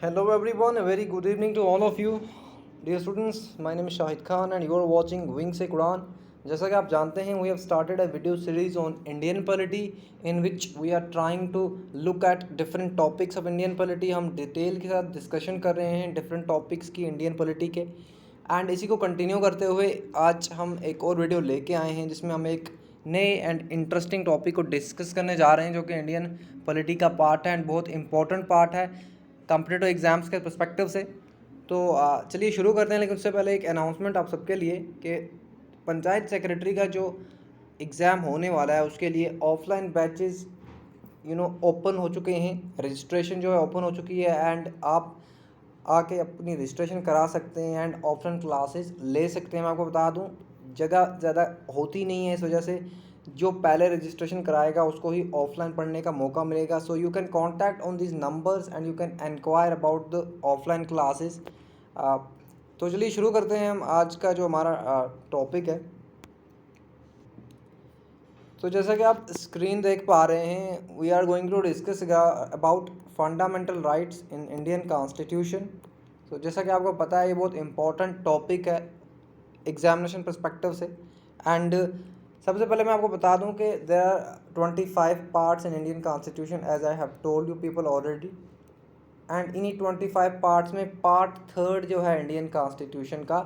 Hello everyone, a very good evening to all of you. Dear students, my name is Shahid Khan and you are watching Wings से कुरान. जैसा कि आप जानते हैं, we have started a video series on Indian polity in which we are trying to look at different topics of Indian polity. हम detail के साथ discussion कर रहे हैं different topics की Indian polity के, एंड इसी को कंटिन्यू करते हुए आज हम एक और वीडियो लेके आए हैं जिसमें हम एक नए एंड इंटरेस्टिंग टॉपिक को डिस्कस करने जा रहे हैं जो कि इंडियन पॉलिटी का पार्ट है एंड बहुत इंपॉर्टेंट पार्ट है कॉम्पिटिटिव एग्ज़ाम्स के पर्सपेक्टिव से। तो चलिए शुरू करते हैं, लेकिन उससे पहले एक अनाउंसमेंट आप सबके लिए कि पंचायत सेक्रेटरी का जो एग्ज़ाम होने वाला है उसके लिए ऑफलाइन बैचेस ओपन हो चुके हैं, रजिस्ट्रेशन जो है ओपन हो चुकी है एंड आप आके अपनी रजिस्ट्रेशन करा सकते हैं एंड ऑफलाइन क्लासेस ले सकते हैं। मैं आपको बता दूं जगह ज़्यादा होती नहीं है, इस वजह से जो पहले रजिस्ट्रेशन कराएगा उसको ही ऑफलाइन पढ़ने का मौका मिलेगा। So you can contact on this numbers and you can enquire about the offline classes. तो चलिए शुरू करते हैं हम आज का जो हमारा टॉपिक है। तो जैसा कि आप स्क्रीन देख पा रहे हैं, we are going to discuss about fundamental rights in Indian constitution. तो जैसा कि आपको पता है ये बहुत इंपॉर्टेंट टॉपिक है एग्जामिनेशन पर्सपेक्टिव से। एंड सबसे पहले मैं आपको बता दूं कि there are 25 parts in Indian constitution as I have told you people already. And इन्हीं 25 पार्ट्स में पार्ट थर्ड जो है इंडियन कॉन्स्टिट्यूशन का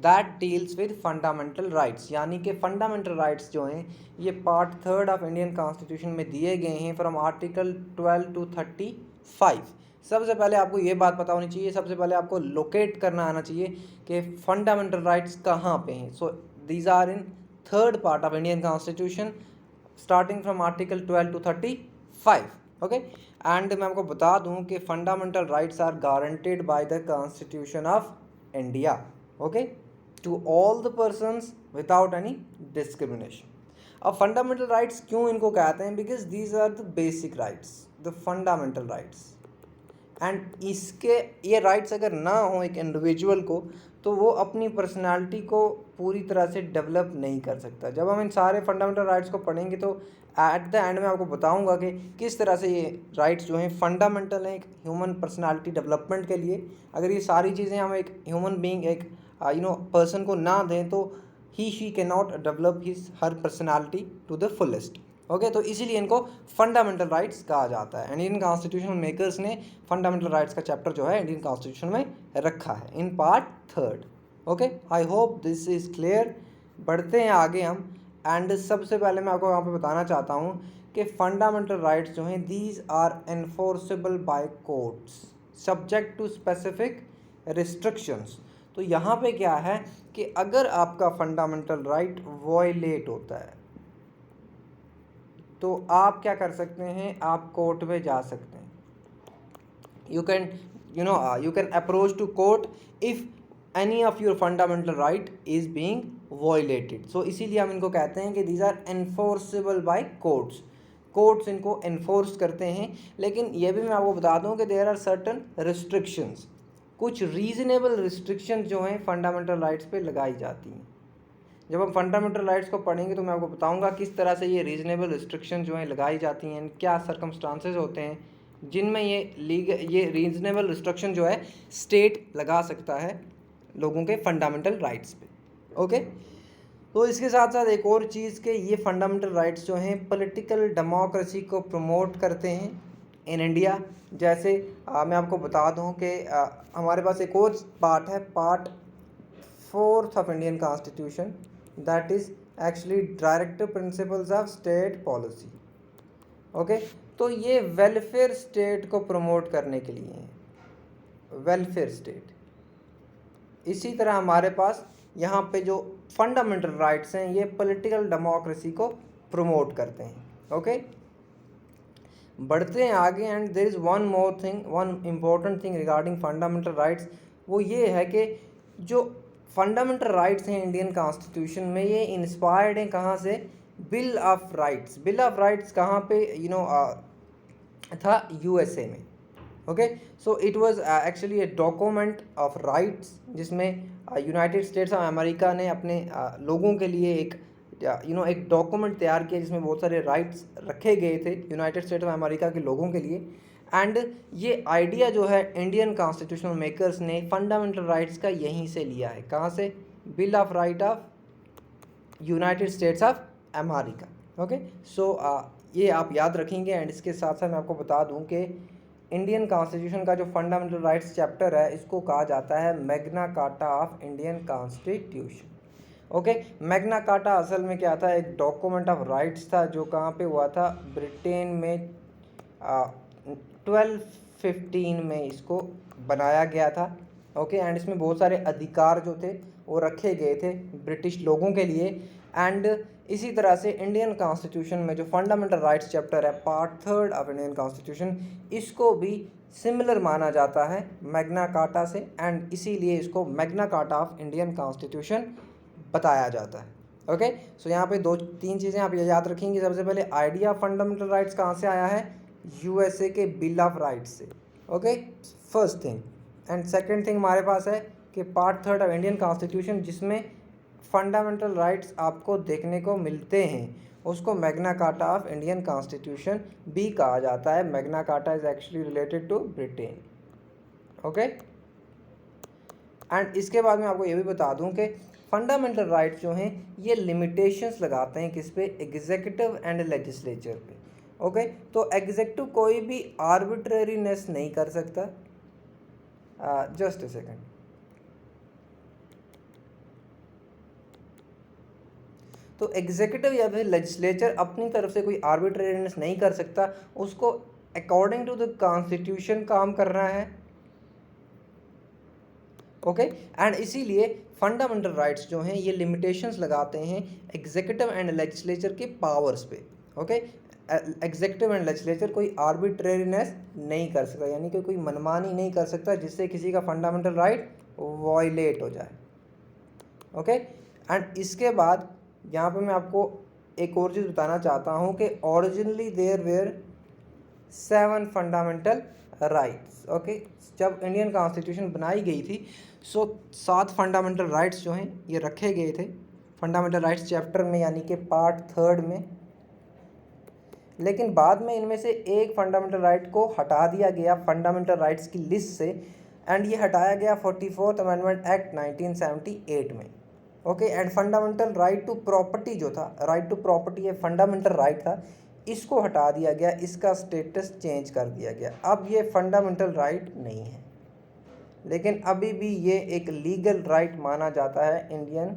that deals with fundamental rights, यानी कि फंडामेंटल राइट्स जो हैं ये part third of Indian constitution में दिए गए हैं फ्रॉम आर्टिकल 12 to 35। सबसे पहले आपको ये बात पता होनी चाहिए, सबसे पहले आपको लोकेट करना आना चाहिए कि फंडामेंटल राइट्स कहाँ पे हैं। So these are in third part of Indian constitution starting from article 12 to 35। Okay, and मैं आपको बता दूं कि fundamental rights are guaranteed by the constitution of India, okay, to all the persons without any discrimination. अब fundamental rights क्यों इनको कहते हैं? Because these are the basic rights, the fundamental rights. And इसके ये राइट्स अगर ना हो एक इंडिविजुअल को तो वो अपनी पर्सनालिटी को पूरी तरह से डेवलप नहीं कर सकता। जब हम इन सारे फंडामेंटल राइट्स को पढ़ेंगे तो एट द एंड में आपको बताऊंगा कि किस तरह से ये राइट्स जो हैं फंडामेंटल हैं एक ह्यूमन पर्सनालिटी डेवलपमेंट के लिए। अगर ये सारी चीज़ें हम एक ह्यूमन बीइंग एक पर्सन को ना दें तो he she can not develop his her personality to the fullest. Okay, तो इसीलिए इनको फंडामेंटल राइट्स कहा जाता है। इंडियन कॉन्स्टिट्यूशन मेकर्स ने फंडामेंटल राइट्स का चैप्टर जो है इंडियन कॉन्स्टिट्यूशन में रखा है in part third. Okay, I hope this is clear. बढ़ते हैं आगे हम। एंड सबसे पहले मैं आपको यहाँ पे बताना चाहता हूँ कि फंडामेंटल राइट्स जो हैं these are enforceable by courts subject to specific restrictions. तो यहाँ पे क्या है कि अगर आपका फंडामेंटल राइट वॉयलेट होता है तो आप क्या कर सकते हैं, आप कोर्ट में जा सकते हैं। You can approach to court if any of your fundamental right is being violated. So इसीलिए हम इनको कहते हैं कि these are enforceable by courts. Courts इनको एनफोर्स करते हैं। लेकिन ये भी मैं आपको बता दूं कि देयर आर सर्टन रिस्ट्रिक्शंस, कुछ रीजनेबल रिस्ट्रिक्शंस जो हैं फंडामेंटल राइट्स पे लगाई जाती हैं। जब हम फंडामेंटल राइट्स को पढ़ेंगे तो मैं आपको बताऊंगा किस तरह से ये रीजनेबल रिस्ट्रिक्शन जो हैं लगाई जाती हैं, क्या सर्कमस्टांसेस होते हैं जिनमें ये रीजनेबल रिस्ट्रिक्शन जो है स्टेट लगा सकता है लोगों के फंडामेंटल राइट्स पे। ओके, तो इसके साथ साथ एक और चीज़ के ये फंडामेंटल राइट्स जो हैं पॉलिटिकल डेमोक्रेसी को प्रमोट करते हैं इन इंडिया। जैसे मैं आपको बता दूं कि हमारे पास एक और पार्ट है, part fourth of Indian constitution, that is actually directive principles of state policy. Okay, तो ये वेलफेयर स्टेट को प्रमोट करने के लिए है, वेलफेयर स्टेट। इसी तरह हमारे पास यहाँ पे जो फंडामेंटल राइट्स हैं ये पॉलिटिकल डेमोक्रेसी को प्रमोट करते हैं। ओके, बढ़ते हैं आगे। And there is one more thing, one important thing regarding fundamental rights, वो ये है कि जो फंडामेंटल राइट्स हैं इंडियन कॉन्स्टिट्यूशन में ये इंस्पायर्ड हैं कहाँ से? Bill of rights. Bill of rights कहाँ पे था? यूएसए में। Okay, so it was actually a document of rights जिसमें यूनाइटेड स्टेट्स ऑफ अमेरिका ने अपने लोगों के लिए एक डॉक्यूमेंट तैयार किया जिसमें बहुत सारे राइट्स रखे गए थे यूनाइटेड स्टेट्स ऑफ अमेरिका के लोगों के लिए। एंड ये आइडिया जो है इंडियन कॉन्स्टिट्यूशनल मेकर्स ने फंडामेंटल राइट्स का यहीं से लिया है। कहाँ से? Bill of right of United States of America. Okay, so ये आप याद रखेंगे। एंड इसके साथ साथ मैं आपको बता दूं कि इंडियन कॉन्स्टिट्यूशन का जो फंडामेंटल राइट्स चैप्टर है इसको कहा जाता है Magna Carta of Indian constitution. Okay, Magna carta असल में क्या था? एक डॉक्यूमेंट ऑफ राइट्स था जो कहाँ पे हुआ था? ब्रिटेन में 1215 में इसको बनाया गया था। ओके, एंड इसमें बहुत सारे अधिकार जो थे वो रखे गए थे ब्रिटिश लोगों के लिए। एंड इसी तरह से इंडियन कॉन्स्टिट्यूशन में जो फंडामेंटल राइट्स चैप्टर है पार्ट 3 ऑफ इंडियन कॉन्स्टिट्यूशन, इसको भी सिमिलर माना जाता है मैग्ना कार्टा से। एंड इसीलिए इसको Magna Carta of Indian constitution बताया जाता है। ओके, सो यहाँ पे 2-3 चीज़ें आप ये याद रखेंगे। सबसे पहले आइडिया ऑफ फंडामेंटल राइट्स कहाँ से आया है? यूएसए के बिल ऑफ राइट्स से। Okay, first thing. And second thing हमारे पास है कि पार्ट 3 ऑफ इंडियन कॉन्स्टिट्यूशन जिसमें फंडामेंटल राइट्स आपको देखने को मिलते हैं उसको Magna Carta of Indian constitution भी कहा जाता है। Magna Carta is actually related to Britain. Okay, and इसके बाद मैं आपको ये भी बता दूं कि फंडामेंटल राइट्स जो हैं ये लिमिटेशंस लगाते हैं किस पे? एग्जीक्यूटिव एंड लेजिस्लेचर पे। ओके, तो एग्जीक्यूटिव कोई भी आर्बिट्रेरीनेस नहीं कर सकता। Just a second. तो एग्जीक्यूटिव या फिर लेजिस्लेचर अपनी तरफ से कोई आर्बिट्रेरीनेस नहीं कर सकता, उसको अकॉर्डिंग टू द कॉन्स्टिट्यूशन काम करना है। ओके, एंड इसीलिए फंडामेंटल राइट्स जो हैं ये लिमिटेशंस लगाते हैं एग्जीक्यूटिव एंड लेजिस्लेचर के पावर्स पे। ओके, एग्जीक्यूटिव एंड लेजिस्लेचर कोई आर्बिट्रेरीनेस नहीं कर सकता, यानी कि कोई मनमानी नहीं कर सकता जिससे किसी का फंडामेंटल राइट वायलेट हो जाए। ओके, एंड इसके बाद यहाँ पे मैं आपको एक और चीज़ बताना चाहता हूँ कि originally there were 7 fundamental rights. Okay, जब इंडियन कॉन्स्टिट्यूशन बनाई गई थी सो 7 फंडामेंटल राइट्स जो हैं ये रखे गए थे फंडामेंटल राइट्स चैप्टर में, यानी कि पार्ट 3 में। लेकिन बाद में इनमें से एक फंडामेंटल राइट को हटा दिया गया फंडामेंटल राइट्स की लिस्ट से। एंड ये हटाया गया 44th अमेंडमेंट एक्ट 1978 में। Okay, and fundamental right to property जो था, राइट टू प्रॉपर्टी ये फंडामेंटल राइट था, इसको हटा दिया गया, इसका स्टेटस चेंज कर दिया गया। अब ये फंडामेंटल राइट नहीं है, लेकिन अभी भी ये एक लीगल राइट माना जाता है इंडियन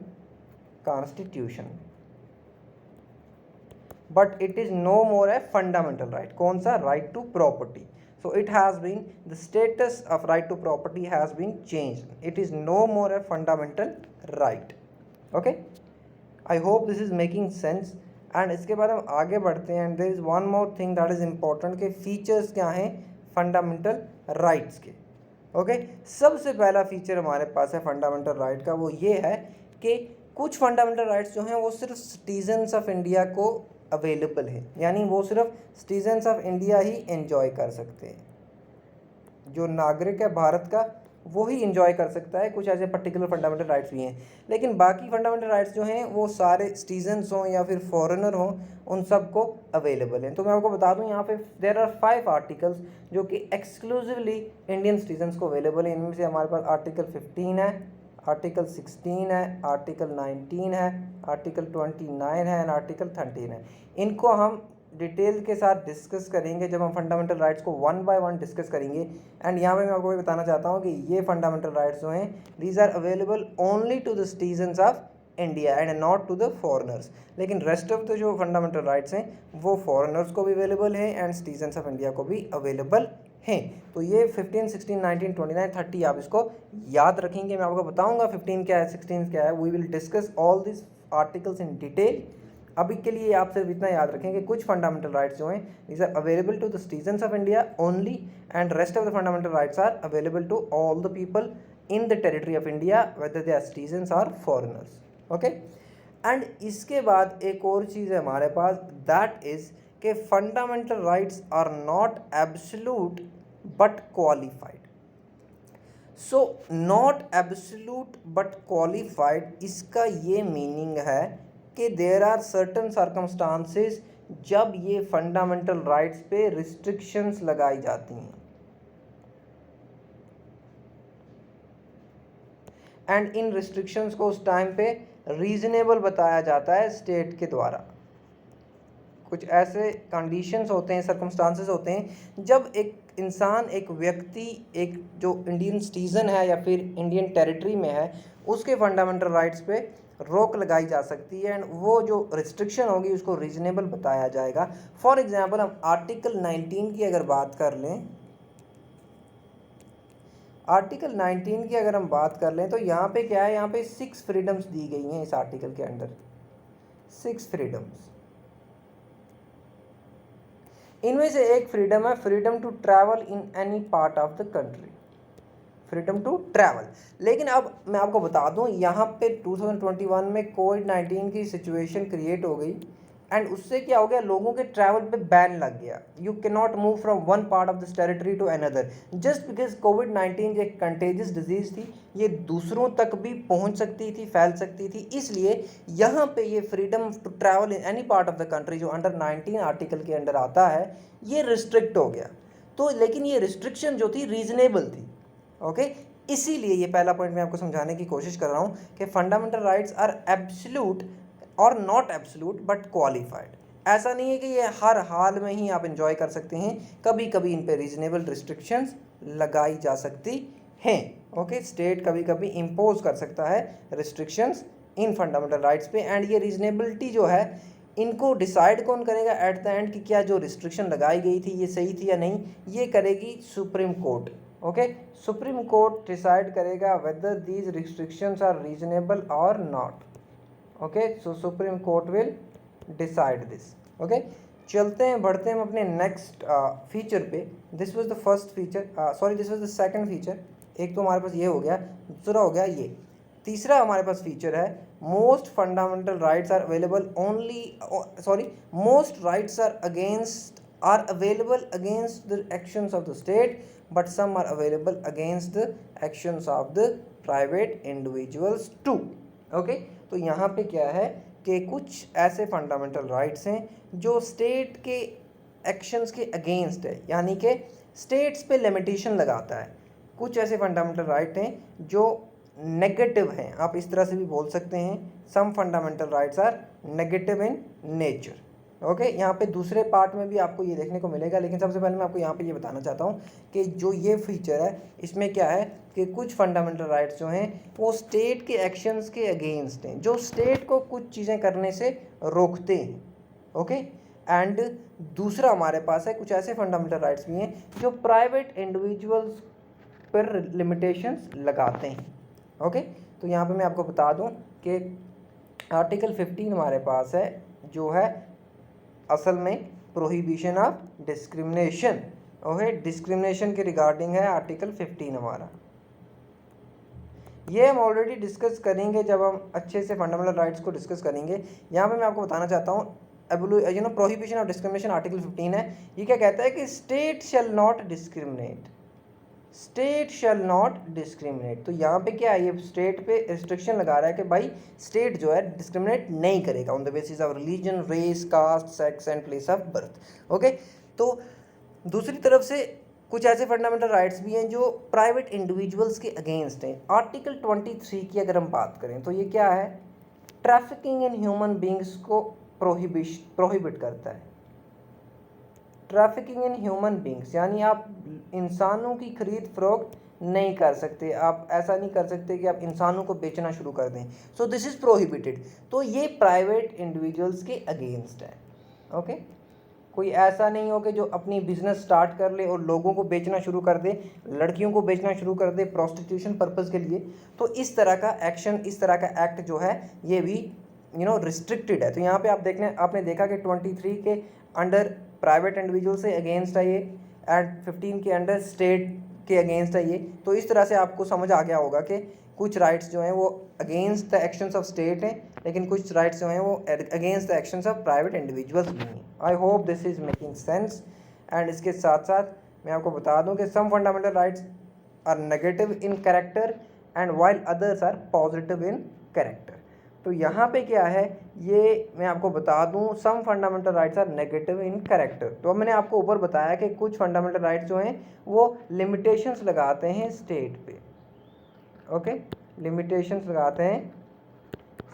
कॉन्स्टिट्यूशन में, but it is no more a fundamental right. कौन सा? Right to property. So it has been, the status of right to property has been changed. It is no more a fundamental right. Okay, I hope this is making sense. And इसके बाद हम आगे बढ़ते हैं। And there is one more thing that is important कि features क्या हैं fundamental rights के। ओके, सबसे पहला फीचर हमारे पास है फंडामेंटल राइट का, वो ये है कि कुछ फंडामेंटल राइट्स जो हैं वो सिर्फ सिटीजन्स ऑफ इंडिया को अवेलेबल है, यानी वो सिर्फ citizens of India he enjoy कर सकते हैं। जो नागरिक है भारत का वो ही इंजॉय कर सकता है। कुछ ऐसे पर्टिकुलर फंडामेंटल राइट्स भी हैं, लेकिन बाकी फंडामेंटल राइट्स जो हैं वो सारे सिटीजन्स हों या फिर फॉरेनर हों उन सबको अवेलेबल हैं। तो मैं आपको बता दूं यहाँ पे देयर आर 5 आर्टिकल्स जो कि एक्सक्लूसिवली इंडियन सिटीजन्स को अवेलेबल है। इनमें से हमारे पास आर्टिकल 15 है, आर्टिकल 16 है, आर्टिकल 19 है, आर्टिकल 29 है एंड आर्टिकल 13 है। इनको हम डिटेल के साथ डिस्कस करेंगे जब हम फंडामेंटल राइट्स को 1 बाय 1 डिस्कस करेंगे। एंड यहाँ पे मैं आपको ये बताना चाहता हूँ कि ये फंडामेंटल राइट्स जो हैं these are available only to the citizens of India and not to the foreigners. लेकिन रेस्ट ऑफ द जो फंडामेंटल राइट्स हैं वो फॉरेनर्स को भी अवेलेबल हैं एंड सिटीजन्स ऑफ इंडिया को भी अवेलेबल हैं। तो ये 15, 16, 19, 29, 30 आप इसको याद रखेंगे। मैं आपको बताऊंगा 15 क्या है, 16 क्या है। We will discuss all this articles in detail. अभी के लिए आप सिर्फ इतना याद रखें कि कुछ फंडामेंटल राइट्स जो हैं these are available to the citizens of India only and rest of the fundamental rights are available to all the people in the territory of India whether they are citizens और foreigners. Okay, and इसके बाद एक और चीज़ है हमारे पास, that is कि fundamental rights are not absolute but qualified. So not absolute but qualified, इसका ये मीनिंग है कि देयर आर सर्टन सर्कमस्टांसेस जब ये फंडामेंटल राइट्स पे रिस्ट्रिक्शंस लगाई जाती हैं एंड इन रिस्ट्रिक्शंस को उस टाइम पे रीजनेबल बताया जाता है स्टेट के द्वारा। कुछ ऐसे कंडीशंस होते हैं, सर्कमस्टांसेस होते हैं जब एक इंसान, एक व्यक्ति, एक जो इंडियन सिटीज़न है या फिर इंडियन टेरिटरी में है, उसके फंडामेंटल राइट्स पे रोक लगाई जा सकती है एंड वो जो रिस्ट्रिक्शन होगी उसको रीजनेबल बताया जाएगा। फॉर एग्जांपल हम आर्टिकल 19 की अगर बात कर लें, आर्टिकल 19 की अगर हम बात कर लें तो यहाँ पे क्या है, यहाँ पे 6 फ्रीडम्स दी गई हैं इस आर्टिकल के अंदर, 6 फ्रीडम्स। इनमें से एक फ्रीडम है freedom to travel in any part of the country, freedom to travel. लेकिन अब मैं आपको बता दूं, यहाँ पे 2021 में कोविड-19 की सिचुएशन क्रिएट हो गई एंड उससे क्या हो गया, लोगों के ट्रैवल पे बैन लग गया। You can not move from one part of this territory to another, just because कोविड-19 एक कंटेजियस डिजीज थी, ये दूसरों तक भी पहुंच सकती थी, फैल सकती थी। इसलिए यहाँ पे ये freedom to travel in any part of the country जो अंडर 19 आर्टिकल के अंडर आता है, ये रिस्ट्रिक्ट हो गया। तो लेकिन ये रिस्ट्रिक्शन जो थी रीजनेबल थी। ओके, इसीलिए ये पहला पॉइंट मैं आपको समझाने की कोशिश कर रहा हूँ कि फंडामेंटल राइट्स आर एब्सोल्यूट और नॉट एब्सोल्यूट बट क्वालिफाइड। ऐसा नहीं है कि ये हर हाल में ही आप एंजॉय कर सकते हैं, कभी कभी इन पे रीजनेबल रिस्ट्रिक्शंस लगाई जा सकती हैं। ओके, स्टेट कभी कभी इम्पोज कर सकता है रिस्ट्रिक्शंस इन फंडामेंटल राइट्स पे एंड ये रीजनेबिलिटी जो है इनको डिसाइड कौन करेगा एट द एंड कि क्या जो रिस्ट्रिक्शन लगाई गई थी ये सही थी या नहीं, ये करेगी supreme court. Okay, supreme court decide करेगा whether these restrictions are reasonable और not. Okay, so supreme court will decide this. Okay, चलते हैं, बढ़ते हैं हम अपने नेक्स्ट फीचर पे। This was the first feature, sorry this was the second feature. एक तो हमारे पास ये हो गया, दूसरा हो गया ये, तीसरा हमारे पास फीचर है most fundamental rights are available only, sorry most rights are available against the actions of the state but some are available against the actions of the private individuals too. Okay, तो यहाँ पे क्या है कि कुछ ऐसे fundamental rights हैं जो स्टेट के एक्शंस के अगेंस्ट है, यानी कि स्टेट्स पे लिमिटेशन लगाता है। कुछ ऐसे फंडामेंटल राइट हैं जो नेगेटिव हैं, आप इस तरह से भी बोल सकते हैं, some fundamental rights are negative in nature. Okay, यहाँ पे दूसरे पार्ट में भी आपको ये देखने को मिलेगा, लेकिन सबसे पहले मैं आपको यहाँ पे ये बताना चाहता हूँ कि जो ये फीचर है इसमें क्या है कि कुछ फंडामेंटल राइट्स जो हैं वो स्टेट के एक्शंस के अगेंस्ट हैं, जो स्टेट को कुछ चीज़ें करने से रोकते हैं। ओके, एंड दूसरा हमारे पास है कुछ ऐसे फंडामेंटल राइट्स भी हैं जो प्राइवेट इंडिविजुअल्स पर लिमिटेशंस लगाते हैं। ओके, तो यहाँ पे मैं आपको बता दूँ कि आर्टिकल 15 हमारे पास है जो है असल में prohibition of discrimination. Okay, discrimination के रिगार्डिंग है आर्टिकल 15 हमारा। ये हम ऑलरेडी डिस्कस करेंगे जब हम अच्छे से फंडामेंटल राइट्स को डिस्कस करेंगे। यहाँ पे मैं आपको बताना चाहता हूँ प्रोहिबिशन ऑफ डिस्क्रिमिनेशन आर्टिकल 15 है। ये क्या कहता है कि state shall not discriminate, state shall not discriminate. तो यहाँ पे क्या है, ये स्टेट पे रिस्ट्रिक्शन लगा रहा है कि भाई स्टेट जो है डिस्क्रिमिनेट नहीं करेगा on the basis of religion, race, caste, sex and place of birth. Okay, तो दूसरी तरफ से कुछ ऐसे फंडामेंटल राइट्स भी हैं जो प्राइवेट इंडिविजुअल्स के अगेंस्ट हैं। आर्टिकल 23 की अगर हम बात करें तो ये क्या है, ट्रैफिकिंग इन ह्यूमन बींग्स को प्रोहिबिट करता है। ट्रैफिकिंग इन ह्यूमन बींग्स यानी आप इंसानों की खरीद फरोख्त नहीं कर सकते, आप ऐसा नहीं कर सकते कि आप इंसानों को बेचना शुरू कर दें। So this is prohibited. तो ये प्राइवेट इंडिविजुअल्स के अगेंस्ट है। ओके, कोई ऐसा नहीं हो कि जो अपनी बिजनेस स्टार्ट कर ले और लोगों को बेचना शुरू कर दे, लड़कियों को बेचना शुरू कर दे प्रोस्टिट्यूशन पर्पज़ के लिए। तो इस तरह का एक्शन, इस तरह का एक्ट जो है ये भी रिस्ट्रिक्टेड है। तो यहाँ पे आपने देखा कि 23 के अंडर प्राइवेट इंडिविजुअल से अगेंस्ट है ये एंड 15 के अंडर स्टेट के अगेंस्ट है ये। तो इस तरह से आपको समझ आ गया होगा कि कुछ राइट्स जो हैं वो against the actions of state हैं, लेकिन कुछ राइट्स जो हैं वो against the actions of private individuals भी हैं। I hope this is making sense. And इसके साथ साथ मैं आपको बता दूं कि some fundamental rights are negative in character and while others are positive in character. तो यहाँ पे क्या है, ये मैं आपको बता दूँ, some fundamental rights are negative in character. तो अब मैंने आपको ऊपर बताया कि कुछ फंडामेंटल राइट्स जो हैं वो लिमिटेशंस लगाते हैं स्टेट पे, ओके, लिमिटेशंस लगाते हैं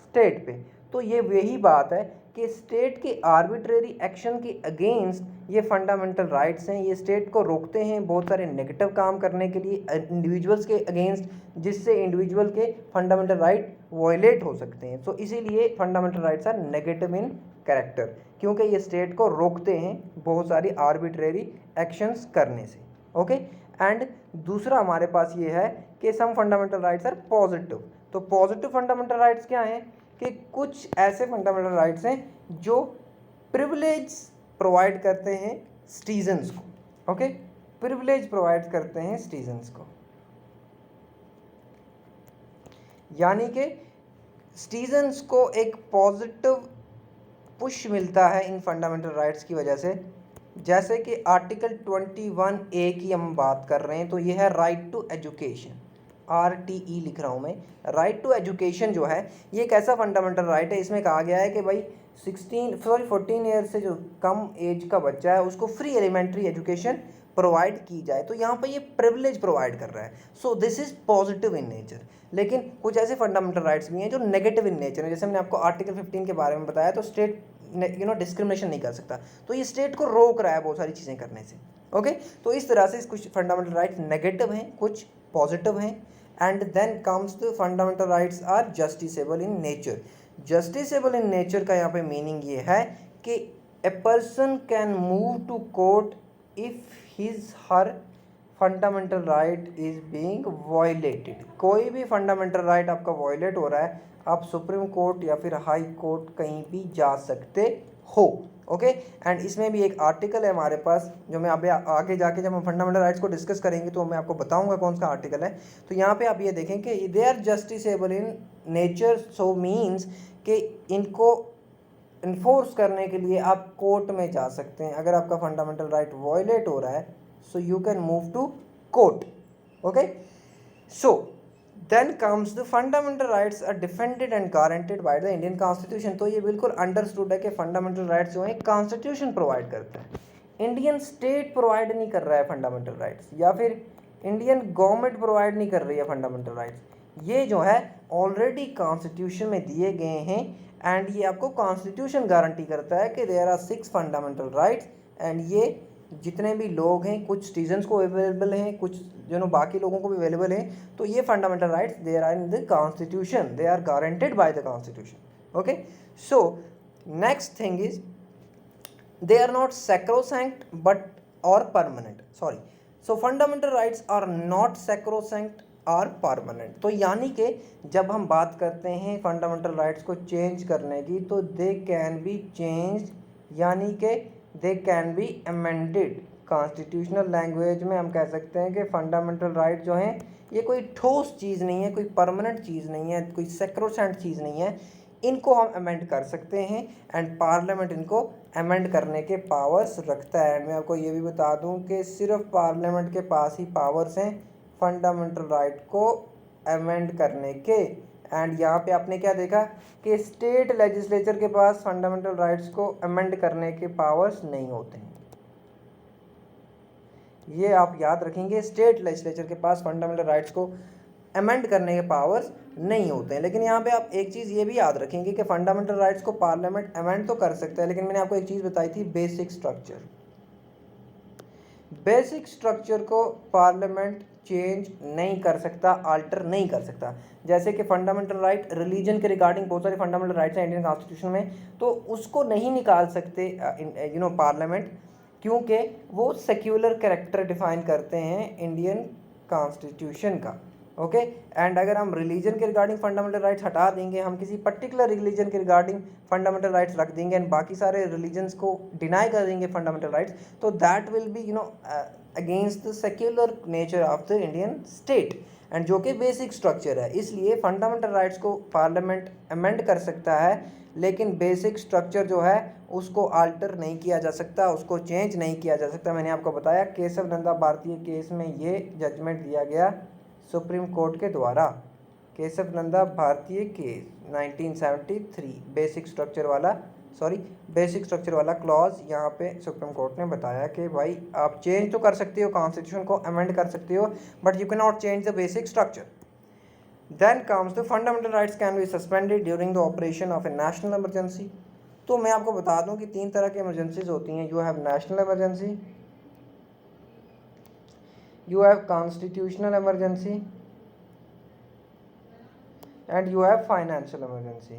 स्टेट पे। तो ये वही बात है कि स्टेट के आर्बिट्रेरी एक्शन के अगेंस्ट ये फंडामेंटल राइट्स हैं, ये स्टेट को रोकते हैं बहुत सारे नेगेटिव काम करने के लिए इंडिविजुअल्स के अगेंस्ट, जिससे इंडिविजुअल के फंडामेंटल राइट वायलेट हो सकते हैं। तो इसीलिए fundamental rights are negative in character, क्योंकि ये स्टेट को रोकते हैं बहुत सारी आर्बिट्रेरी एक्शंस करने से, ओके। एंड दूसरा हमारे पास ये है कि some fundamental rights are positive. तो पॉजिटिव फंडामेंटल राइट्स क्या हैं कि कुछ ऐसे फंडामेंटल राइट्स हैं जो प्रिविलेज प्रोवाइड करते हैं सिटीजन्स को, ओके, प्रिविलेज प्रोवाइड करते हैं सिटीजन्स को, यानी कि सिटीजन्स को एक पॉजिटिव पुश मिलता है इन फंडामेंटल राइट्स की वजह से। जैसे कि आर्टिकल 21A की हम बात कर रहे हैं, तो ये है राइट टू एजुकेशन, RTE लिख रहा हूँ मैं। राइट टू एजुकेशन जो है ये एक ऐसा फंडामेंटल राइट है, इसमें कहा गया है कि भाई 14 ईयर से जो कम एज का बच्चा है उसको फ्री एलिमेंट्री एजुकेशन प्रोवाइड की जाए। तो यहाँ पर ये प्रिविलेज प्रोवाइड कर रहा है, so this is positive in nature. लेकिन कुछ ऐसे फंडामेंटल राइट्स भी हैं जो नेगेटिव इन नेचर है, जैसे मैंने आपको आर्टिकल 15 के बारे में बताया। तो स्टेट डिस्क्रिमिनेशन नहीं कर सकता, तो ये स्टेट को रोक रहा है बहुत सारी चीज़ें करने से, ओके। तो इस तरह से कुछ फंडामेंटल राइट्स नेगेटिव हैं, कुछ पॉजिटिव हैं। And then comes the fundamental rights are justiciable in nature. Justiciable in nature का यहाँ पे मीनिंग ये है कि a person can move to court if his her fundamental right is being violated. कोई भी फंडामेंटल राइट आपका वायलेट हो रहा है, आप सुप्रीम कोर्ट या फिर हाई कोर्ट कहीं भी जा सकते हो, ओके। एंड इसमें भी एक आर्टिकल है हमारे पास, जो मैं अभी आगे जाके जब हम फंडामेंटल राइट्स को डिस्कस करेंगे तो मैं आपको बताऊंगा कौन सा आर्टिकल है। तो यहाँ पे आप ये देखें कि they are justiciable in nature, so means कि इनको इन्फोर्स करने के लिए आप कोर्ट में जा सकते हैं। अगर आपका फंडामेंटल राइट वायलेट हो रहा है, so you can move to court, okay. So then comes the fundamental rights are defended and guaranteed by the Indian Constitution। तो ये बिल्कुल अंडरस्टूड है कि फंडामेंटल राइट्स जो है कॉन्स्टिट्यूशन प्रोवाइड करता है, इंडियन स्टेट प्रोवाइड नहीं कर रहा है फंडामेंटल राइट्स, या फिर इंडियन गवर्नमेंट प्रोवाइड नहीं कर रही है फंडामेंटल राइट्स। ये जो है ऑलरेडी कॉन्स्टिट्यूशन में दिए गए हैं, एंड ये आपको कॉन्स्टिट्यूशन गारंटी करता है कि there are 6 fundamental rights. And ये जितने भी लोग हैं, कुछ सिटीजन्स को अवेलेबल हैं, कुछ बाकी लोगों को भी अवेलेबल हैं। तो ये fundamental rights there are in the constitution, they are guaranteed by the constitution, okay. So next thing is they are not sacrosanct but or permanent, sorry, so fundamental rights are not sacrosanct or permanent। तो यानी कि जब हम बात करते हैं fundamental rights को change करने की, तो दे कैन बी चेंज, यानी कि they can be amended. Constitutional language में हम कह सकते हैं कि फंडामेंटल राइट जो हैं ये कोई ठोस चीज़ नहीं है, कोई परमानेंट चीज़ नहीं है, कोई सैक्रोसेंट चीज़ नहीं है। इनको हम अमेंड कर सकते हैं, एंड पार्लियामेंट इनको अमेंड करने के पावर्स रखता है। एंड मैं आपको ये भी बता दूं कि सिर्फ पार्लियामेंट के पास ही पावर्स हैं फंडामेंटल राइट को अमेंड करने के। एंड यहाँ पे आपने क्या देखा कि स्टेट लेजिस्लेचर के पास फंडामेंटल राइट्स को अमेंड करने के पावर्स नहीं होते हैं। ये आप याद रखेंगे, स्टेट लेजिस्लेचर के पास फंडामेंटल राइट्स को अमेंड करने के पावर्स नहीं होते हैं। लेकिन यहाँ पे आप एक चीज़ ये भी याद रखेंगे कि फंडामेंटल राइट्स को पार्लियामेंट अमेंड तो कर सकता है, लेकिन मैंने आपको एक चीज़ बताई थी, बेसिक स्ट्रक्चर। बेसिक स्ट्रक्चर को पार्लियामेंट चेंज नहीं कर सकता, आल्टर नहीं कर सकता। जैसे कि फंडामेंटल राइट रिलीजन के रिगार्डिंग बहुत सारे फंडामेंटल राइट्स हैं इंडियन कॉन्स्टिट्यूशन में, तो उसको नहीं निकाल सकते पार्लियामेंट, क्योंकि वो सेक्युलर कैरेक्टर डिफाइन करते हैं इंडियन कॉन्स्टिट्यूशन का, ओके। एंड अगर हम रिलीजन के रिगार्डिंग फंडामेंटल राइट्स हटा देंगे, हम किसी पर्टिकुलर रिलीजन के रिगार्डिंग फंडामेंटल राइट्स रख देंगे एंड बाकी सारे रिलीजन्स को डिनाई कर देंगे फंडामेंटल राइट्स, तो that will be against the secular nature of the Indian state, and जो कि बेसिक स्ट्रक्चर है। इसलिए फंडामेंटल राइट्स को पार्लियामेंट अमेंड कर सकता है, लेकिन बेसिक स्ट्रक्चर जो है उसको आल्टर नहीं किया जा सकता, उसको चेंज नहीं किया जा सकता। मैंने आपको बताया केशव नंदा भारतीय केस में ये जजमेंट दिया गया सुप्रीम कोर्ट के द्वारा, केशव नंदा भारतीय केस 1973 बेसिक स्ट्रक्चर वाला क्लॉज यहाँ पे सुप्रीम कोर्ट ने बताया कि भाई आप चेंज तो कर सकते हो, कॉन्स्टिट्यूशन को अमेंड कर सकते हो, but you can not change the basic structure. Then comes the fundamental rights can be suspended during the operation of a national emergency. तो मैं आपको बता दूं कि 3 तरह की इमरजेंसीज होती हैं. You have national emergency, you have constitutional emergency and you have financial emergency.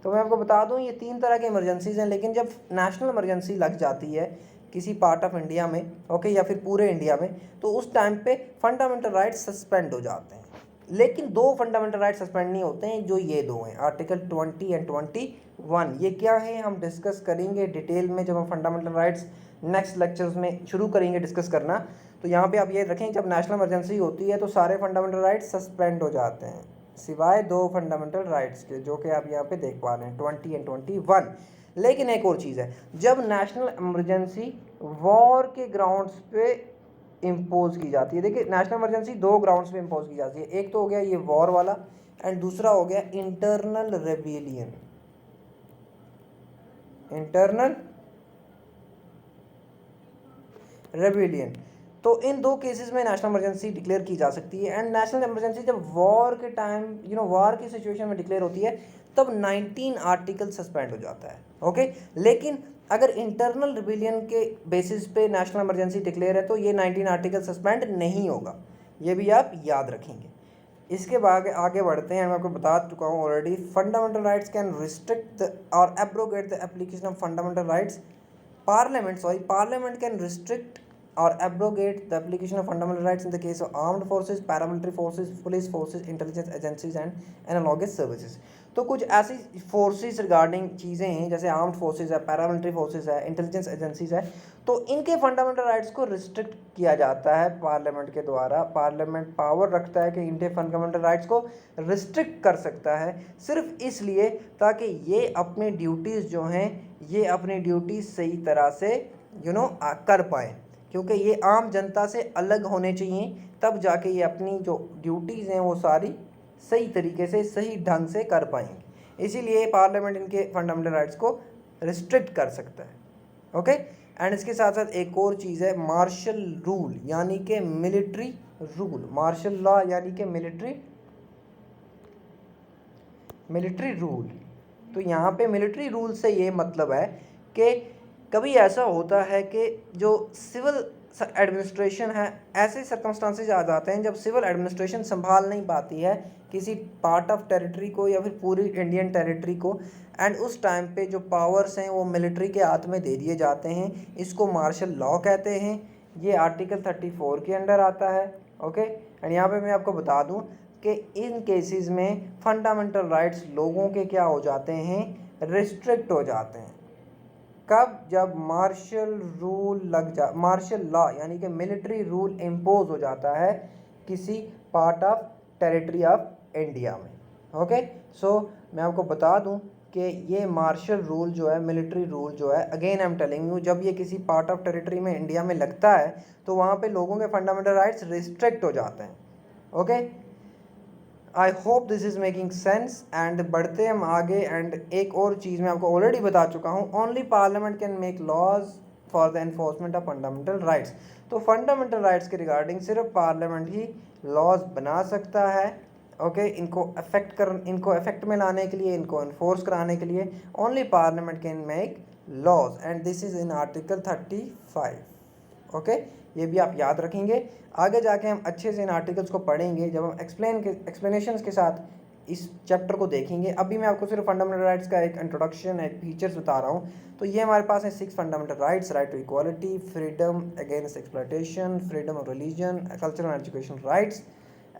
तो मैं आपको बता दूं ये 3 तरह की इमरजेंसीज हैं. लेकिन जब नेशनल इमरजेंसी लग जाती है किसी पार्ट ऑफ इंडिया में, ओके, या फिर पूरे इंडिया में, तो उस टाइम पे फंडामेंटल राइट्स सस्पेंड हो जाते हैं. लेकिन 2 फंडामेंटल राइट्स सस्पेंड नहीं होते हैं, जो ये 2 हैं, आर्टिकल 20 एंड 21. ये क्या है हम डिस्कस करेंगे डिटेल में जब हम फंडामेंटल राइट्स नेक्स्ट लेक्चर्स में शुरू करेंगे डिस्कस करना. तो यहाँ पे आप ये रखें, जब नेशनल इमरजेंसी होती है तो सारे फंडामेंटल राइट्स सस्पेंड हो जाते हैं सिवाय 2 फंडामेंटल राइट्स के, जो कि आप यहाँ पे देख पा रहे हैं 20 एंड 21. लेकिन एक और चीज़ है, जब नेशनल इमरजेंसी वॉर के ग्राउंड्स पे इम्पोज की जाती है. देखिए नेशनल इमरजेंसी 2 ग्राउंड्स पे इम्पोज की जाती है. एक तो हो गया ये वॉर वाला एंड दूसरा हो गया इंटरनल रेबेलियन. Internal rebellion. तो इन 2 केसेस में नेशनल इमरजेंसी डिक्लेयर की जा सकती है. एंड नेशनल इमरजेंसी जब वॉर के टाइम वॉर की सिचुएशन में डिक्लेयर होती है तब 19 आर्टिकल सस्पेंड हो जाता है. ओके, लेकिन अगर इंटरनल रिबेलियन के बेसिस पे नेशनल इमरजेंसी डिक्लेयर है तो ये 19 आर्टिकल सस्पेंड नहीं होगा. ये भी आप याद रखेंगे. इसके बाद आगे बढ़ते हैं. मैं आपको बता चुका हूँ already, fundamental rights can restrict और abrogate the application of fundamental rights. Parliament can restrict or abrogate the application of fundamental rights in the case of armed forces, paramilitary forces, police forces, intelligence agencies and analogous services. तो कुछ ऐसी forces regarding चीज़ें हैं जैसे armed forces है, paramilitary forces है, intelligence agencies है, तो इनके फंडामेंटल राइट्स को रिस्ट्रिक्ट किया जाता है पार्लियामेंट के द्वारा. पार्लियामेंट पावर रखता है कि इनके फंडामेंटल राइट्स को रिस्ट्रिक्ट कर सकता है, सिर्फ इसलिए ताकि ये अपनी ड्यूटीज़ जो हैं ये अपनी ड्यूटीज़ सही तरह से कर पाएँ, क्योंकि ये आम जनता से अलग होने चाहिए, तब जाके ये अपनी जो ड्यूटीज़ हैं वो सारी सही तरीके से सही ढंग से कर पाएंगे. इसीलिए पार्लियामेंट इनके फंडामेंटल राइट्स को रिस्ट्रिक्ट कर सकता है. ओके, एंड इसके साथ साथ एक और चीज़ है, मार्शल रूल यानी कि मिलिट्री रूल. मार्शल लॉ यानी कि मिलिट्री रूल. तो यहाँ पे मिलिट्री रूल से ये मतलब है कि कभी ऐसा होता है कि जो सिविल एडमिनिस्ट्रेशन है, ऐसे सर्कमस्टांसेस आ जाते हैं जब सिविल एडमिनिस्ट्रेशन संभाल नहीं पाती है किसी पार्ट ऑफ टेरिटरी को या फिर पूरी इंडियन टेरिटरी को, एंड उस टाइम पे जो पावर्स हैं वो मिलिट्री के हाथ में दे दिए जाते हैं. इसको मार्शल लॉ कहते हैं. ये आर्टिकल 34 के अंडर आता है. ओके, एंड यहाँ पे मैं आपको बता दूँ कि इन केसेस में फंडामेंटल राइट्स लोगों के क्या हो जाते हैं, रिस्ट्रिक्ट हो जाते हैं. कब? जब मार्शल लॉ यानी कि मिलिट्री रूल इम्पोज हो जाता है किसी part of territory of India में. ओके, सो मैं आपको बता दूं कि ये मार्शल रूल जो है, मिलिट्री रूल जो है, again I am telling you, जब ये किसी पार्ट ऑफ टेरिटरी में इंडिया में लगता है तो वहाँ पे लोगों के फंडामेंटल राइट्स रिस्ट्रिक्ट हो जाते हैं. Okay, I hope this is making sense. And बढ़ते हम आगे. एंड एक और चीज़ मैं आपको ऑलरेडी बता चुका हूँ, only parliament can make laws for the enforcement of fundamental rights. तो फंडामेंटल राइट्स के रिगार्डिंग सिर्फ पार्लियामेंट ही लॉज बना सकता है. ओके, इनको इफेक्ट में लाने के लिए, इनको इन्फोर्स कराने के लिए only parliament can make laws, and this is in article 35. Okay, ये भी आप याद रखेंगे. आगे जाके हम अच्छे से इन आर्टिकल्स को पढ़ेंगे जब हम एक्सप्लेनेशंस के साथ इस चैप्टर को देखेंगे. अभी मैं आपको सिर्फ फंडामेंटल राइट्स का एक इंट्रोडक्शन, एक फीचर्स बता रहा हूँ. तो ये हमारे पास है 6 fundamental rights: right to equality, freedom against exploitation, freedom of religion, cultural and education rights,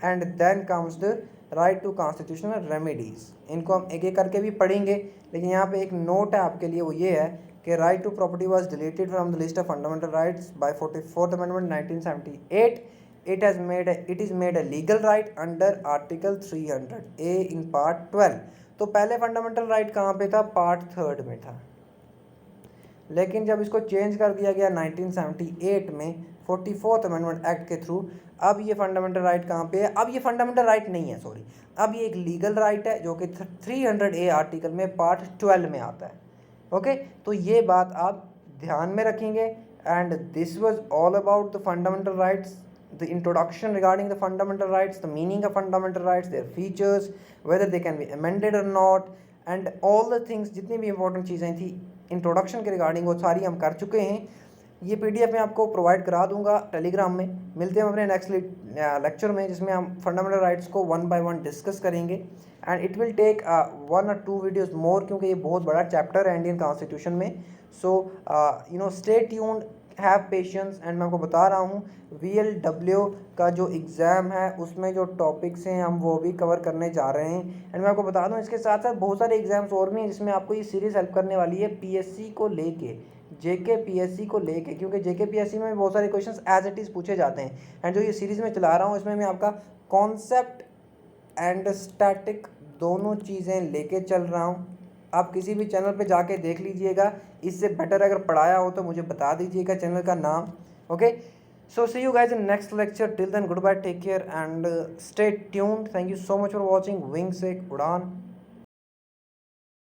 and then comes the right to constitutional remedies. इनको हम एक एक करके भी पढ़ेंगे, लेकिन यहाँ पे एक नोट है आपके लिए, वो ये है कि right to property was deleted from the list of fundamental rights by 44th amendment 1978. It is made a legal right under Article 300A in Part 12. तो पहले फंडामेंटल राइट कहाँ पे था? पार्ट 3 में था. लेकिन जब इसको चेंज कर दिया गया 1978 में, 44th अमेंडमेंट एक्ट के थ्रू अब ये फंडामेंटल राइट कहाँ पे है, अब ये फंडामेंटल राइट नहीं है, सॉरी, अब ये एक लीगल राइट है जो कि 300A आर्टिकल में पार्ट 12 में आता है। ओके, तो ये बात आप ध्यान में रखेंगे। And this was all about the fundamental rights, the introduction regarding the fundamental rights, the meaning of fundamental rights, their features, whether they can be amended or not, and all the things, जितनी भी important चीज़ें थी introduction के regarding वो सारी हम कर चुके हैं। ये PDF मैं आपको प्रोवाइड करा दूंगा टेलीग्राम में। मिलते हैं अपने नेक्स्ट लेक्चर में जिसमें हम फंडामेंटल राइट्स को 1 by 1 डिस्कस करेंगे। And it will take 1 or 2 videos more, क्योंकि ये बहुत बड़ा चैप्टर है इंडियन कॉन्स्टिट्यूशन में। So stay tuned, have patience. And मैं आपको बता रहा हूँ VLW का जो एग्ज़ाम है उसमें जो टॉपिक्स हैं हम वो भी कवर करने जा रहे हैं। एंड मैं आपको बता दूँ इसके साथ साथ बहुत सारे एग्जाम्स और भी हैं जिसमें आपको ये सीरीज़ हेल्प करने वाली है PSC को लेके, JK PSC को लेके, क्योंकि JK PSC में बहुत सारे क्वेश्चंस एज इट इज़ पूछे जाते हैं। एंड जो ये सीरीज़ में चला रहा हूँ इसमें मैं आपका कॉन्सेप्ट एंड स्टैटिक दोनों चीज़ें लेके चल रहा हूँ। आप किसी भी चैनल पे जाके देख लीजिएगा, इससे बेटर अगर पढ़ाया हो तो मुझे बता दीजिएगा चैनल का नाम। Okay, so see you guys in next lecture. Till then, goodbye, take care and stay tuned. Thank you so much for watching Wing Sek Udan.